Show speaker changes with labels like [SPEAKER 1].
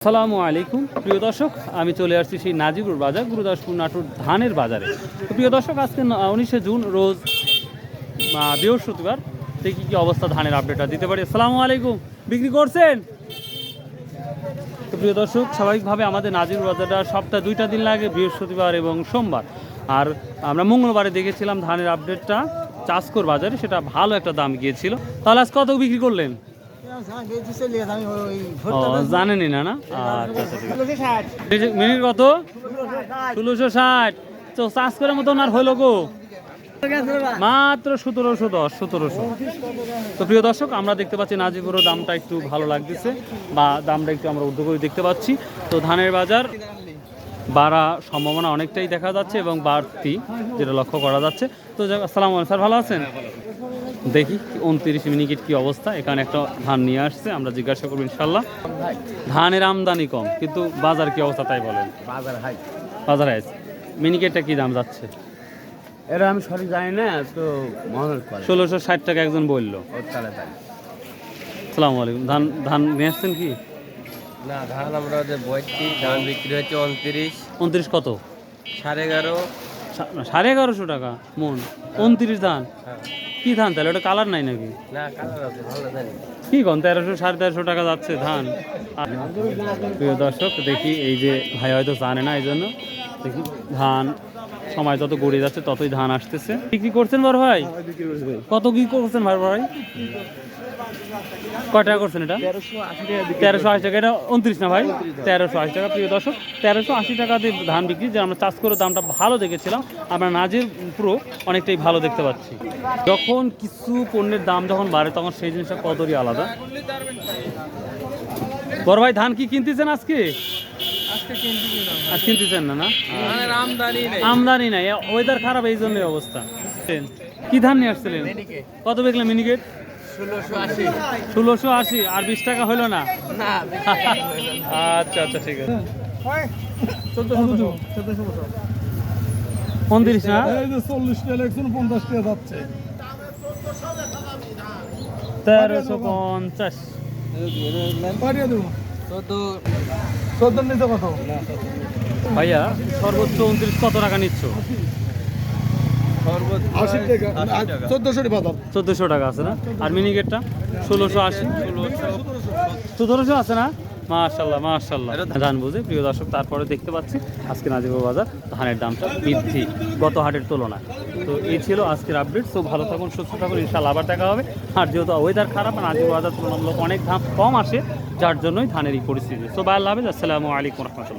[SPEAKER 1] আসসালামু আলাইকুম প্রিয় দর্শক, আমি চলে আসছি সেই নাজিপুর বাজার গুরুদাসপুর নাটোর ধানের বাজারে। তো প্রিয় দর্শক, আজকে 19শে জুন রোজ বৃহস্পতিবার দেখি কি অবস্থা ধানের আপডেটটা দিতে পারি। আসসালামু আলাইকুম, বিক্রি করছেন? তো প্রিয় দর্শক, স্বাভাবিকভাবে আমাদের নাজিপুর বাজারটা সপ্তাহে 2টা দিন লাগে, বৃহস্পতিবার এবং সোমবার। আর আমরা মঙ্গলবারে দেখেছিলাম ধানের আপডেটটা চাষকর বাজারে, সেটা ভালো একটা দাম গিয়েছিল। তাহলে আজ কত বিক্রি করলেন? জানেনই না? আচ্ছা আচ্ছা, ঠিক আছে। মিনিট কত? 1660। তো চাষ করে মতো আর হইল গো মাত্র 1710। তো প্রিয় দর্শক, আমরা দেখতে পাচ্ছি নাজিপুরের দামটা একটু ভালো লাগতেছে, বা দামটা একটু আমরা ঊর্ধ্ব করে দেখতে পাচ্ছি। তো ধানের বাজার বাড়া সম্ভাবনা অনেকটাই দেখা যাচ্ছে এবং বাড়তি যেটা লক্ষ্য করা যাচ্ছে। তো আসসালামু আলাইকুম স্যার, ভালো আছেন? দেখি 29 মিনিট কি অবস্থা। এখানে একটা ধান নিয়ে আসছে, আমরা জিজ্ঞাসা করবো ইনশাল্লাহ। ধানের আমদানি কম, কিন্তু বাজার কি অবস্থা তাই বলেন? বাজার হাই। মিনিকেটটা কি দাম যাচ্ছে?
[SPEAKER 2] এটা আমি সঠিক জানি না তো।
[SPEAKER 1] 1660 টাকা একজন বললো। আসসালামু আলাইকুম। ধান ধান নিয়ে আসছেন কি?
[SPEAKER 2] না, ধান আমরা যে বইছি, ধান বিক্রি হচ্ছে
[SPEAKER 1] 29 কত?
[SPEAKER 2] 11.5।
[SPEAKER 1] 1150 টাকা মন 29 ধান। কি ধান তাহলে? ওটা কালার নাই নাকি?
[SPEAKER 2] না, কালার আছে, ভালো জানি।
[SPEAKER 1] কি কোন 1300 1350 টাকা যাচ্ছে ধান। প্রিয় দর্শক, দেখি এই যে ভাই হয়তো জানে না, এই জন্য দেখি ধান সময় যত গড়িয়ে যাচ্ছে ততই ধান আসতেছে। বিক্রি করছেন বড় ভাই? কত কি করছেন ভাই? কয় টাকা করছেন এটা? 1380 টাকা। এটা 29 না ভাই? 1380 টাকা। প্রিয় দর্শক, 1380 টাকা দিয়ে ধান বিক্রি, যে আমরা চাষ করে দামটা ভালো দেখেছিলাম, আমরা নাজির পুরো অনেকটাই ভালো দেখতে পাচ্ছি। যখন কিছু পণ্যের দাম যখন বাড়ে, তখন সেই জিনিসটা কতই আলাদা। বড় ভাই, ধান কি কিনতেছেন আজকে? আজ কিনতেছেন না? আমদানি নাই, ওয়েদার খারাপ, এই জন্যই অবস্থা। কি ধান নিয়ে আসছিলেন? কত দেখলেন মিনিকেট? 1680। আর 20 টাকা হইলো না? আচ্ছা আচ্ছা, ঠিক আছে। 29 না?
[SPEAKER 3] 40 টাকা 50 টাকা যাচ্ছে।
[SPEAKER 1] 1350
[SPEAKER 3] পাঠিয়ে দেবো। 14 নিতে কত?
[SPEAKER 1] ভাইয়া, সর্বোচ্চ 29 কত টাকা নিচ্ছ?
[SPEAKER 3] 80 টাকা। 1400 বাজার।
[SPEAKER 1] 1400 টাকা আছে না? আর মিনিকেটটা 1680 1700 আছে না? মাশাআল্লাহ মাশাআল্লাহ। ধান বুঝে প্রিয় দর্শক, তারপরে দেখতে পাচ্ছি আজকে নাজিপুর বাজার ধানের দামটা বৃদ্ধি গত হাটের তুলনায়। তো এই ছিল আজকের আপডেট। তো ভালো থাকুন, সুস্থ থাকুন, ইনশাআল্লাহ আবার দেখা হবে। আর যেহেতু ওয়েদার খারাপ, নাজিপুর বাজার তুলনামূলক অনেক ধান কম আসে, যার জন্যই ধানের এই পরিস্থিতি। তো আল্লাহ হাফেজ, আসসালামু আলাইকুম রহমতুল্লাহ।